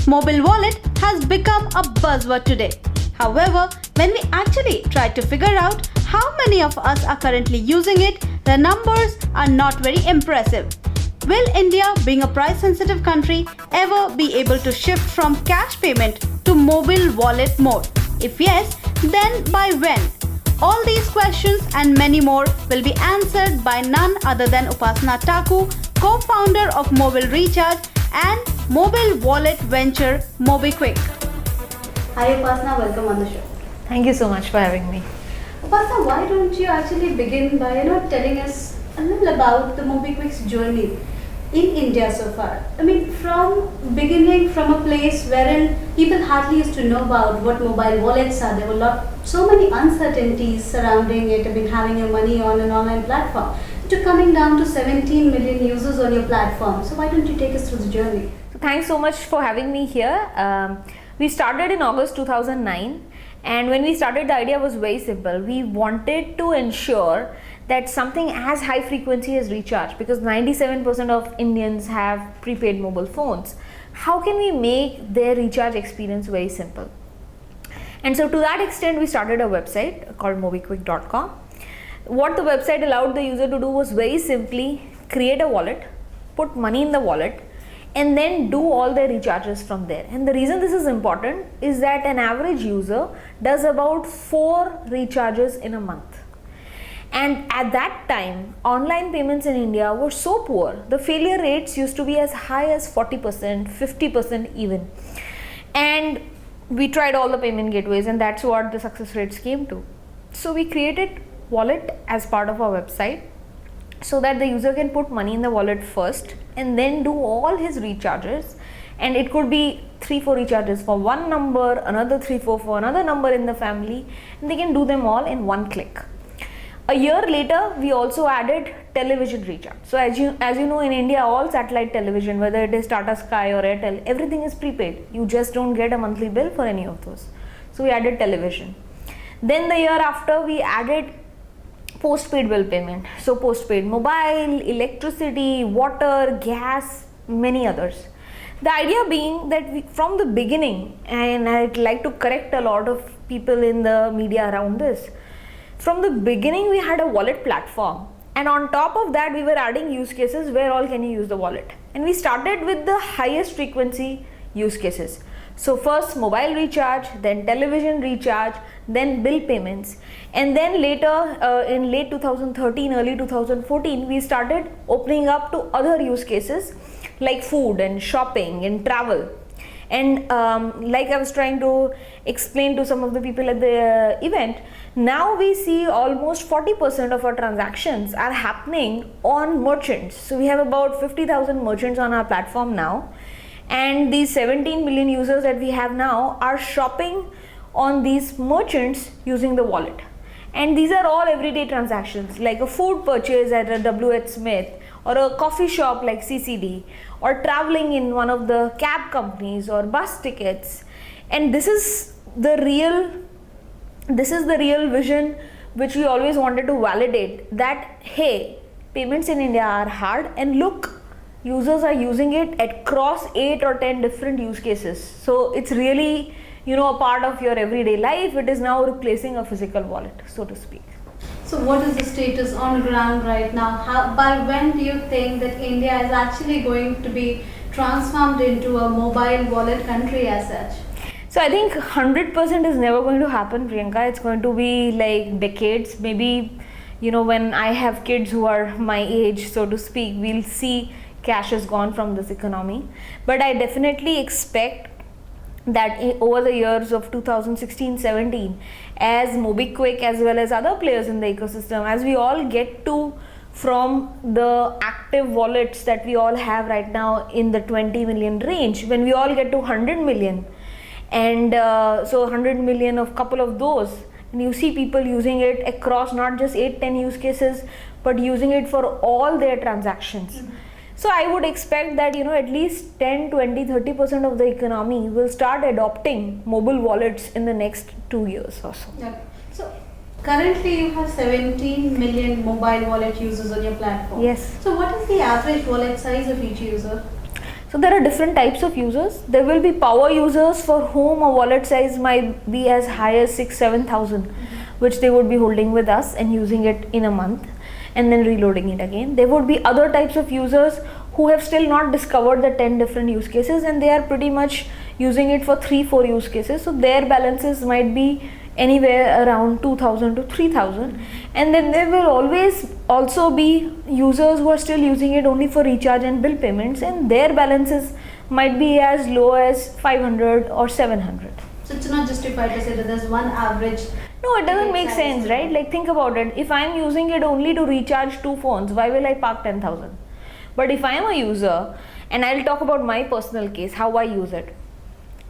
Mobile wallet has become a buzzword today. However, when we actually try to figure out how many of us are currently using it, the numbers are not very impressive. Will India, being a price-sensitive country, ever be able to shift from cash payment to mobile wallet mode? If yes, then by when? All these questions and many more will be answered by none other than Upasana Taku, co-founder of Mobile Recharge and mobile wallet venture Mobikwik. Hi Upasana, welcome on the show. Thank you so much for having me. Upasana, why don't you actually begin by telling us a little about the Mobikwik's journey in India so far? I mean, from beginning, from a place wherein people hardly used to know about what mobile wallets are. There were so many uncertainties surrounding it. I mean, having your money on an online platform, to coming down to 17 million users on your platform. So why don't you take us through the journey? So thanks so much for having me here. We started in August 2009, and when we started, the idea was very simple. We wanted to ensure that something as high frequency as recharge, because 97% of Indians have prepaid mobile phones. How can we make their recharge experience very simple? And so to that extent, we started a website called mobikwik.com. What the website allowed the user to do was very simply create a wallet, put money in the wallet, and then do all their recharges from there. And the reason this is important is that an average user does about 4 recharges in a month. And at that time, online payments in India were so poor. The failure rates used to be as high as 40%, 50% even. And we tried all the payment gateways, and that's what the success rates came to. So we created wallet as part of our website so that the user can put money in the wallet first and then do all his recharges. And it could be 3-4 recharges for one number, another 3-4 for another number in the family, and they can do them all in one click. A year later, we also added television recharge. So as you know, in India, all satellite television, whether it is Tata Sky or Airtel, everything is prepaid. You just don't get a monthly bill for any of those. So we added television. Then the year after, we added postpaid bill payment. So postpaid mobile, electricity, water, gas, many others. The idea being that from the beginning, and I'd like to correct a lot of people in the media around this, from the beginning we had a wallet platform, and on top of that we were adding use cases where all can you use the wallet. And we started with the highest frequency use cases. So first mobile recharge, then television recharge, then bill payments, and then later in late 2013, early 2014, we started opening up to other use cases like food and shopping and travel. And like I was trying to explain to some of the people at the event, now we see almost 40% of our transactions are happening on merchants. So we have about 50,000 merchants on our platform now. And these 17 million users that we have now are shopping on these merchants using the wallet. And these are all everyday transactions, like a food purchase at a WHSmith, or a coffee shop like CCD, or traveling in one of the cab companies or bus tickets. And this is the real vision which we always wanted to validate, that hey, payments in India are hard, and look, users are using it across 8 or 10 different use cases. So it's really a part of your everyday life. It is now replacing a physical wallet, so to speak. So what is the status on ground right now? By when do you think that India is actually going to be transformed into a mobile wallet country as such? So I think 100% is never going to happen, Priyanka. It's going to be like decades. Maybe, when I have kids who are my age, so to speak, we'll see cash is gone from this economy. But I definitely expect that over the years of 2016-17, as Mobikwik as well as other players in the ecosystem, as we all get to from the active wallets that we all have right now in the 20 million range, when we all get to 100 million, and so 100 million of couple of those, and you see people using it across not just 8-10 use cases, but using it for all their transactions. Mm-hmm. So I would expect that at least 10, 20, 30% of the economy will start adopting mobile wallets in the next 2 years or so. Okay. So currently you have 17 million mobile wallet users on your platform. Yes. So what is the average wallet size of each user? So there are different types of users. There will be power users for whom a wallet size might be as high as 6,000-7,000, which they would be holding with us and using it in a month and then reloading it again. There would be other types of users who have still not discovered the 10 different use cases, and they are pretty much using it for 3-4 use cases. So their balances might be anywhere around 2,000 to 3,000. And then there will always also be users who are still using it only for recharge and bill payments, and their balances might be as low as 500 or 700. So it's not justified to say that there's one average. No, it doesn't make sense, right? Like, think about it. If I'm using it only to recharge 2 phones, why will I park 10,000? But if I am a user, and I'll talk about my personal case, how I use it.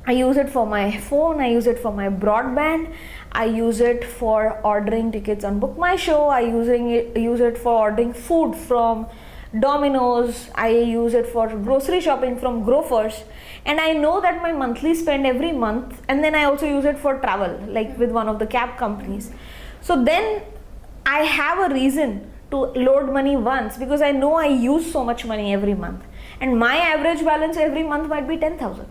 I use it for my phone, I use it for my broadband, I use it for ordering tickets on Book My Show, I use it for ordering food from Domino's, I use it for grocery shopping from Grofers, and I know that my monthly spend every month, and then I also use it for travel, like with one of the cab companies. So then I have a reason to load money once, because I know I use so much money every month, and my average balance every month might be 10,000.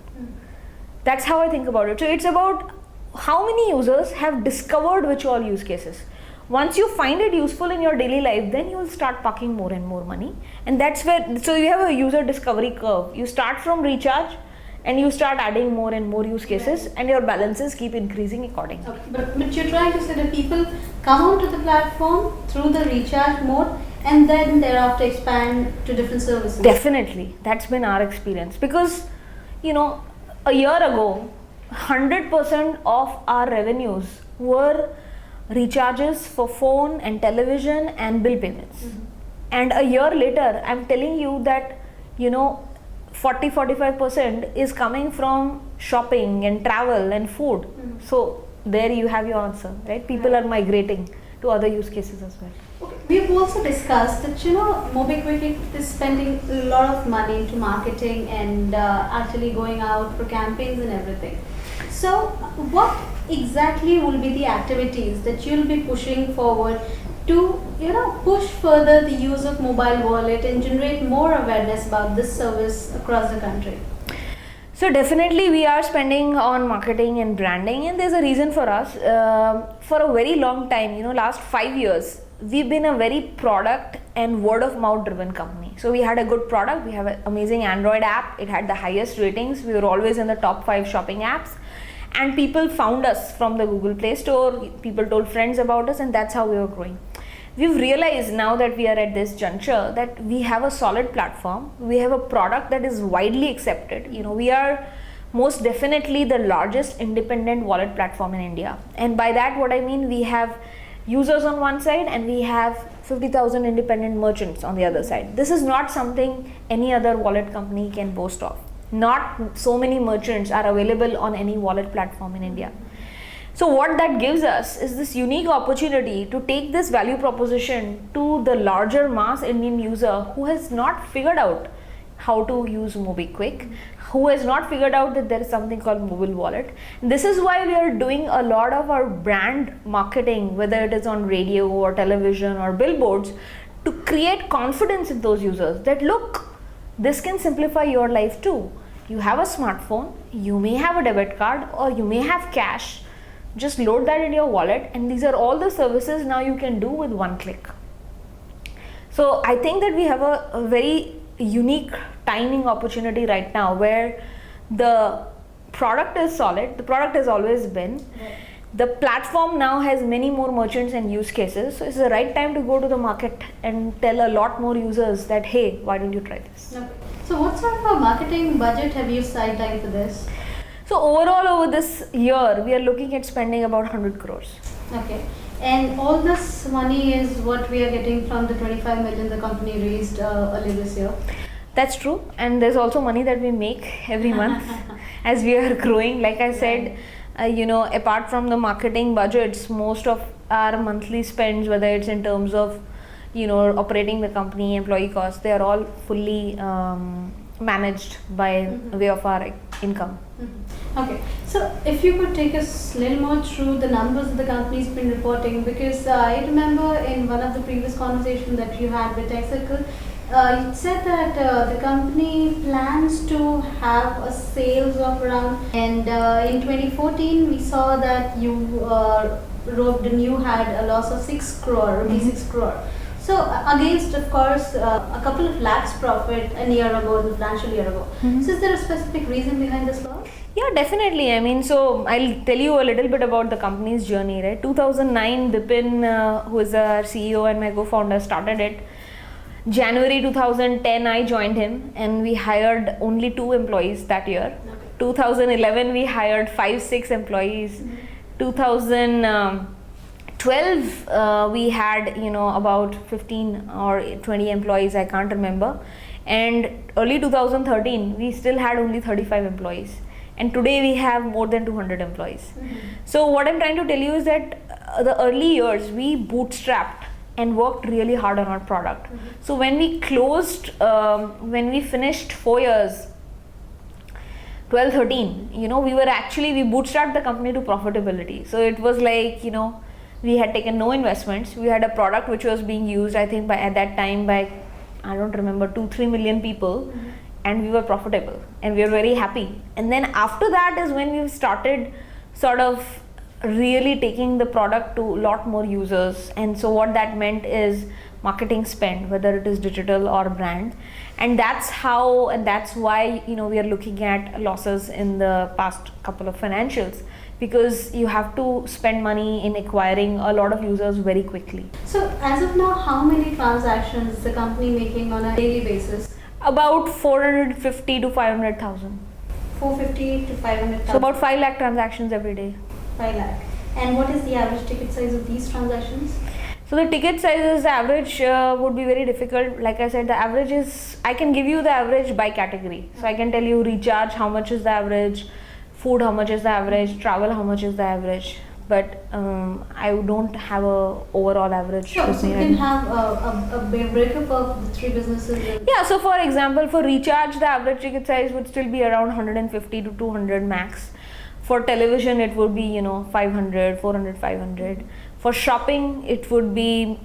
That's how I think about it. So it's about how many users have discovered which all use cases. Once you find it useful in your daily life, then you will start parking more and more money. And that's where, so you have a user discovery curve. You start from recharge and you start adding more and more use cases, and your balances keep increasing accordingly. Okay. But you're trying to say that people come onto the platform through the recharge mode and then thereafter expand to different services. Definitely. That's been our experience, because, you know, a year ago, 100% of our revenues were recharges for phone and television and bill payments. And a year later, I'm telling you that, you know, 40-45% is coming from shopping and travel and food. So there you have your answer, right? People are migrating to other use cases as well. Okay. We've also discussed that, you know, Mobikwik is spending a lot of money into marketing and actually going out for campaigns and everything. So what exactly will be the activities that you'll be pushing forward to, you know, push further the use of mobile wallet and generate more awareness about this service across the country? So definitely we are spending on marketing and branding, and there's a reason for us. For a very long time, you know, last 5 years, we've been a very product and word of mouth driven company. So we had a good product, we have an amazing Android app, it had the highest ratings, we were always in the top 5 shopping apps, and people found us from the Google Play Store, people told friends about us, and that's how we were growing. We've realized now that we are at this juncture that we have a solid platform, we have a product that is widely accepted. You know, we are most definitely the largest independent wallet platform in India. And by that, what I mean, we have users on one side and we have 50,000 independent merchants on the other side. This is not something any other wallet company can boast of. Not so many merchants are available on any wallet platform in India. So what that gives us is this unique opportunity to take this value proposition to the larger mass Indian user who has not figured out how to use Mobikwik, who has not figured out that there is something called mobile wallet. This is why we are doing a lot of our brand marketing, whether it is on radio or television or billboards, to create confidence in those users that look, this can simplify your life too. You have a smartphone, you may have a debit card or you may have cash. Just load that in your wallet, and these are all the services now you can do with one click. So I think that we have a very unique timing opportunity right now where the product is solid, the product has always been. Right. The platform now has many more merchants and use cases, so it's the right time to go to the market and tell a lot more users that, hey, why don't you try this? Okay. So what sort of a marketing budget have you sidelined for this? So overall over this year, we are looking at spending about 100 crores. Okay. And all this money is what we are getting from the 25 million the company raised earlier this year? That's true. And there's also money that we make every month as we are growing. Like I said, you know, apart from the marketing budgets, most of our monthly spends, whether it's in terms of, you know, operating the company, employee costs, they are all fully managed by way of our income. Okay, so if you could take us a little more through the numbers that the company's been reporting, because I remember in one of the previous conversations that you had with TechCircle, You said that the company plans to have a sales of around, and in 2014 we saw that you wrote and you had a loss of 6 crore, rupees 6 crore. So against, of course, a couple of lakhs profit a year ago, the financial year ago. So is there a specific reason behind this loss? Yeah, definitely. I mean, so I'll tell you a little bit about the company's journey, right? 2009, Bipin, who is our CEO and my co-founder, started it. January 2010, I joined him, and we hired only 2 employees that year. Okay. 2011, we hired 5-6 employees. 2012, we had about 15 or 20 employees, I can't remember. And early 2013, we still had only 35 employees. And today we have more than 200 employees. So what I'm trying to tell you is that the early years we bootstrapped and worked really hard on our product. So when we closed, when we finished 4 years, 12, 13, we bootstrapped the company to profitability. So it was like, we had taken no investments. We had a product which was being used, I think at that time by, I don't remember, 2-3 million people. And we were profitable and we were very happy. And then after that is when we started sort of really taking the product to a lot more users. And so what that meant is marketing spend, whether it is digital or brand. And that's how, and that's why, we are looking at losses in the past couple of financials, because you have to spend money in acquiring a lot of users very quickly. So as of now, how many transactions is the company making on a daily basis? About 450 to 500,000. 450 to 500,000. So about 5 lakh transactions every day. 5 lakh. And what is the average ticket size of these transactions? So the ticket sizes, the average would be very difficult. Like I said, the average is, I can give you the average by category. So I can tell you recharge, how much is the average, food, how much is the average, travel, how much is the average. But I don't have a overall average. Sure, so you can have a breakup of the 3 businesses. Yeah, so for example, for recharge, the average ticket size would still be around 150 to 200 max. For television, it would be, 500, 400, 500. For shopping, it would be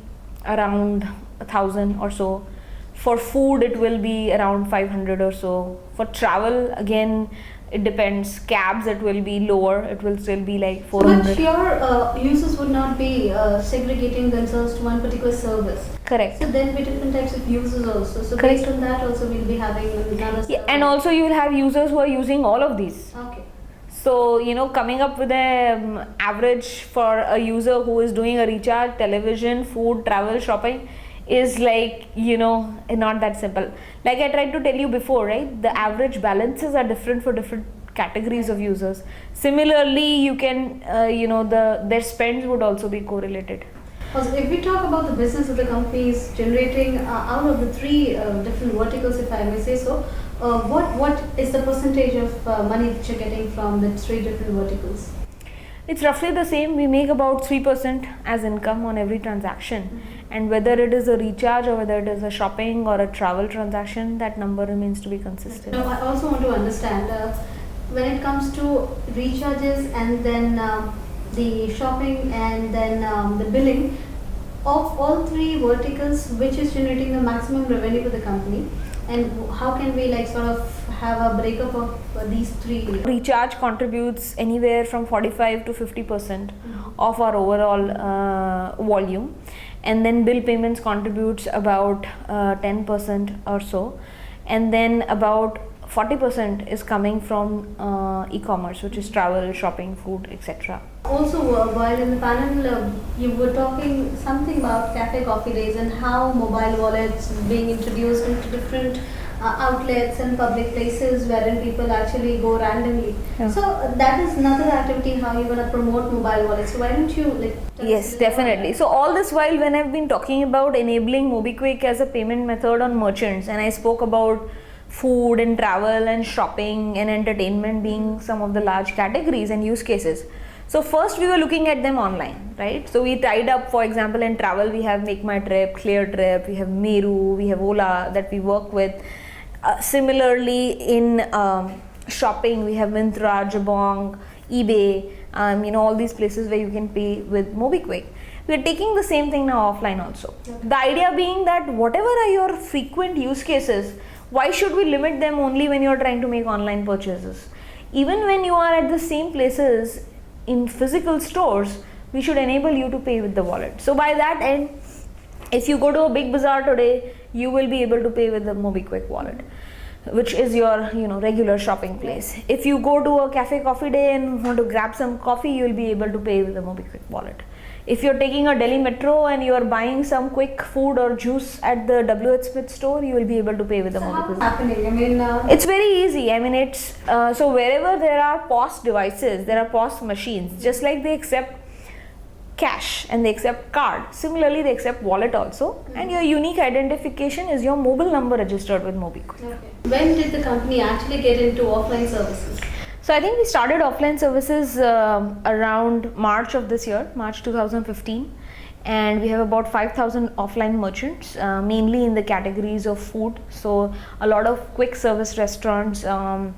around 1,000 or so. For food, it will be around 500 or so. For travel, again, it depends. Cabs, it will be lower. It will still be like 400. But your users would not be segregating themselves to one particular service. Correct. So there will be different types of users also. So Correct. Based on that also we'll be having another service. Yeah, and also you will have users who are using all of these. Okay. So, coming up with an average for a user who is doing a recharge, television, food, travel, shopping is like, not that simple. Like I tried to tell you before, right? The average balances are different for different categories of users. Similarly, you can, their spends would also be correlated. Also, if we talk about the business of the company is generating out of the 3 different verticals, if I may say so, what is the percentage of money that you're getting from the 3 different verticals? It's roughly the same. We make about 3% as income on every transaction. And whether it is a recharge or whether it is a shopping or a travel transaction, that number remains to be consistent. Now, I also want to understand when it comes to recharges and then the shopping and then the billing, of all 3 verticals, which is generating the maximum revenue for the company? And how can we sort of have a breakup of these 3? Recharge contributes anywhere from 45 to 50% of our overall volume. And then bill payments contributes about 10% or so. And then about 40% is coming from e-commerce, which is travel, shopping, food, etc. Also, while in the panel, you were talking something about cafe coffee days and how mobile wallets being introduced into different outlets and public places wherein people actually go randomly. Yeah. So that is another activity how you're going to promote mobile wallets. So why don't you Yes, definitely. So all this while when I've been talking about enabling Mobikwik as a payment method on merchants, and I spoke about food and travel and shopping and entertainment being some of the large categories and use cases. So first we were looking at them online, right? So we tied up, for example, in travel we have Make My Trip, Clear Trip, we have Meru, we have Ola that we work with. Similarly in shopping we have Myntra, Jabong, eBay, all these places where you can pay with Mobikwik. we are taking the same thing now offline also. The idea being that whatever are your frequent use cases, why should we limit them only when you are trying to make online purchases? Even when you are at the same places in physical stores, we should enable you to pay with the wallet. So by that end, if you go to a Big Bazaar today, you will be able to pay with the Mobikwik wallet, which is your regular shopping place. If you go to a cafe coffee day and want to grab some coffee, you will be able to pay with the Mobikwik wallet. If you're taking a Delhi metro and you're buying some quick food or juice at the WHSmith store, you will be able to pay with the Mobikwik. Happening? I mean, it's very easy. I mean, it's so wherever there are POS devices, there are POS machines. Just like they accept cash and they accept card, similarly they accept wallet also, and your unique identification is your mobile number registered with Mobikwik. okay. When did the company actually get into offline services? So I think we started offline services around March of this year, March 2015, and we have about 5,000 offline merchants, mainly in the categories of food. So a lot of quick service restaurants, a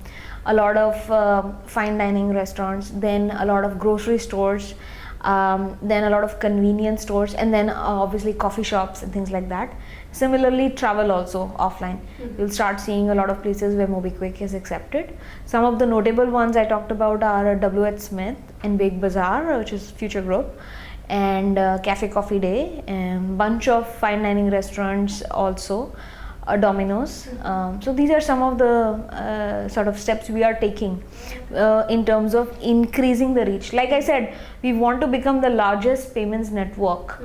lot of fine dining restaurants, then a lot of grocery stores, then a lot of convenience stores, and then obviously coffee shops and things like that. Similarly, travel also offline. You'll start seeing a lot of places where Mobikwik is accepted. Some of the notable ones I talked about are WHSmith and Big Bazaar, which is Future Group, and Cafe Coffee Day, and bunch of fine dining restaurants also, Domino's. So these are some of the sort of steps we are taking in terms of increasing the reach. Like I said, we want to become the largest payments network.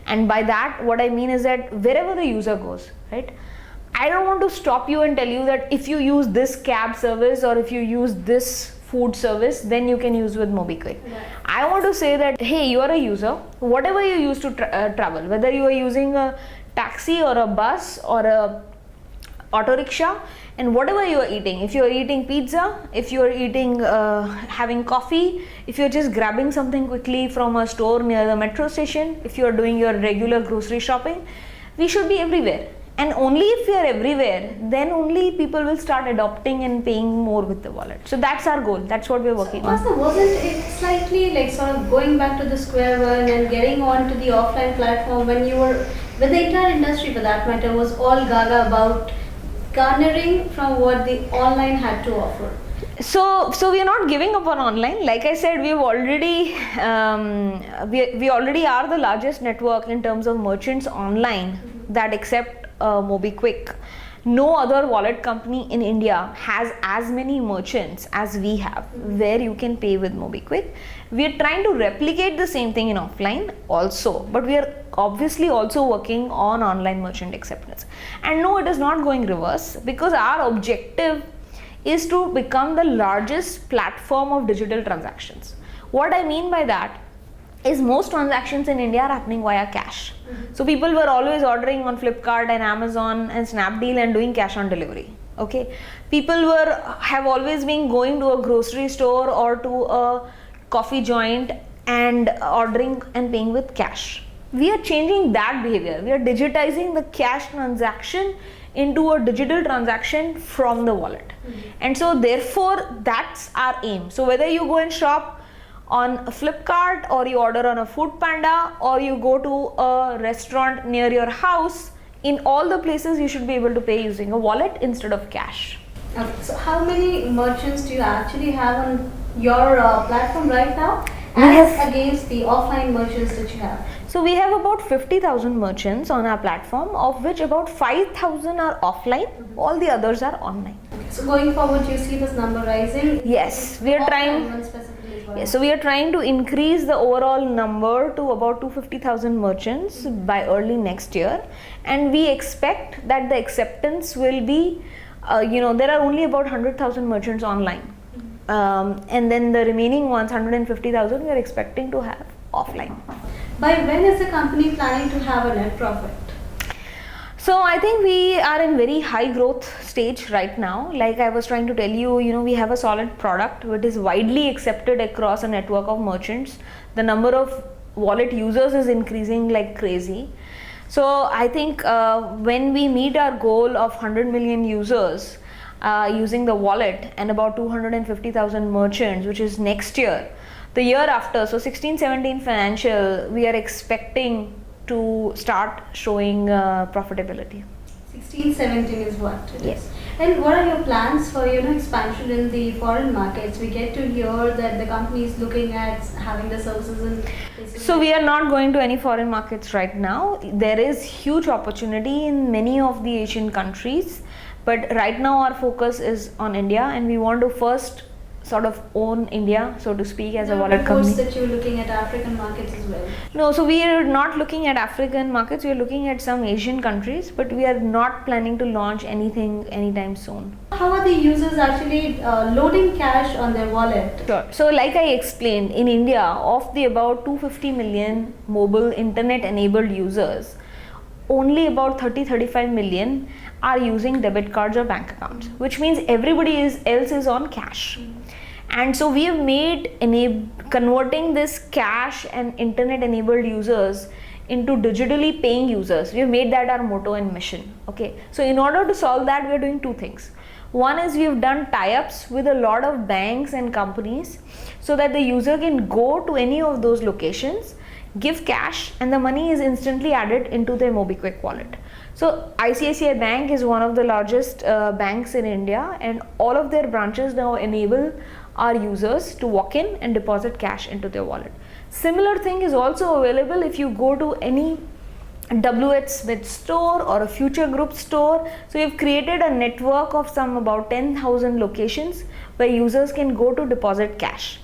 And by that, what I mean is that wherever the user goes, right? I don't want to stop you and tell you that if you use this cab service or if you use this food service, then you can use with Mobikwik. Right. I want to say that, hey, you are a user, whatever you use to travel, whether you are using a taxi or a bus or a auto rickshaw, and whatever you are eating, if you are eating pizza, if you are eating having coffee, if you're just grabbing something quickly from a store near the metro station, if you are doing your regular grocery shopping, we should be everywhere. And only if we are everywhere, then only people will start adopting and paying more with the wallet. So that's our goal. That's what we're working on. Upasana, wasn't it slightly like sort of going back to the square one and getting on to the offline platform when the entire industry for that matter was all gaga about garnering from what the online had to offer? So we are not giving up on online. Like I said, we've already we already are the largest network in terms of merchants online that accept Mobikwik. No other wallet company in India has as many merchants as we have where you can pay with Mobikwik. We are trying to replicate the same thing in offline also, but we are obviously also working on online merchant acceptance. And no, it is not going reverse, because our objective is to become the largest platform of digital transactions. What I mean by that is most transactions in India are happening via cash. So people were always ordering on Flipkart and Amazon and Snapdeal and doing cash on delivery. Okay, people have always been going to a grocery store or to a coffee joint and ordering and paying with cash. We are changing that behavior. We are digitizing the cash transaction into a digital transaction from the wallet. And so therefore that's our aim. So whether you go and shop on Flipkart or you order on a Food Panda or you go to a restaurant near your house, in all the places you should be able to pay using a wallet instead of cash. Okay, so how many merchants do you actually have on your platform right now against the offline merchants that you have? So we have about 50,000 merchants on our platform, of which about 5,000 are offline, all the others are online. Okay, so going forward, you see this number rising? Yes, we are trying. Yes, so we are trying to increase the overall number to about 250,000 merchants by early next year, and we expect that the acceptance will be, there are only about 100,000 merchants online, and then the remaining ones, 150,000, we are expecting to have offline. By when is the company planning to have a net profit? So I think we are in very high growth stage right now. Like I was trying to tell you, we have a solid product which is widely accepted across a network of merchants. The number of wallet users is increasing like crazy. So I think when we meet our goal of 100 million users using the wallet and about 250,000 merchants, which is next year, the year after, so 16-17 financial, we are expecting to start showing profitability. 16-17 is what it Yes. is. And what are your plans for expansion in the foreign markets? We get to hear that the company is looking at having the services in places. So we are not going to any foreign markets right now. There is huge opportunity in many of the Asian countries, but right now our focus is on India, and we want to first sort of own India, so to speak, as a wallet company. That you're looking at African markets as well. No, so we are not looking at African markets. We are looking at some Asian countries, but we are not planning to launch anything anytime soon. How are the users actually loading cash on their wallet? Sure. So like I explained, in India, of the about 250 million mobile internet enabled users, only about 30-35 million are using debit cards or bank accounts, which means everybody else is on cash. And so we have made converting this cash and internet enabled users into digitally paying users. We have made that our motto and mission. Okay. So in order to solve that, we are doing two things. One is we have done tie-ups with a lot of banks and companies so that the user can go to any of those locations, give cash, and the money is instantly added into their Mobikwik wallet. So ICICI Bank is one of the largest banks in India, and all of their branches now enable our users to walk in and deposit cash into their wallet. Similar thing is also available if you go to any WHSmith store or a Future Group store. So we've created a network of some about 10,000 locations where users can go to deposit cash.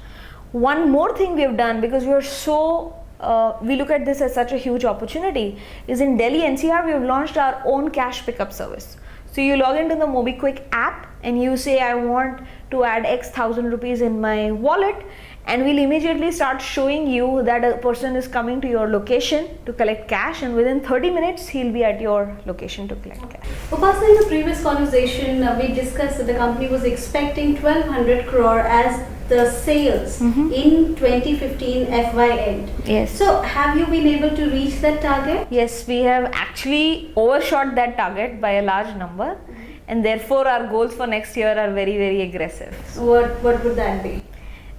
One more thing we have done, because we are so we look at this as such a huge opportunity, is in Delhi NCR we have launched our own cash pickup service. So you log into the Mobikwik app and you say, I want to add X thousand rupees in my wallet, and we'll immediately start showing you that a person is coming to your location to collect cash, and within 30 minutes he'll be at your location to collect cash. Upasana, in the previous conversation we discussed that the company was expecting 1200 crore as the sales in 2015 FY end. Yes. So have you been able to reach that target? Yes, we have actually overshot that target by a large number, and therefore our goals for next year are very, very aggressive. What would that be?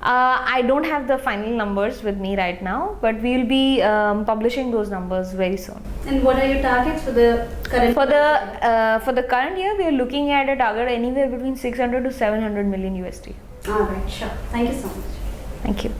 I don't have the final numbers with me right now, but we will be publishing those numbers very soon. And what are your targets for the current year? For the current year, we are looking at a target anywhere between 600 to 700 million USD. All right, sure. Thank you so much. Thank you.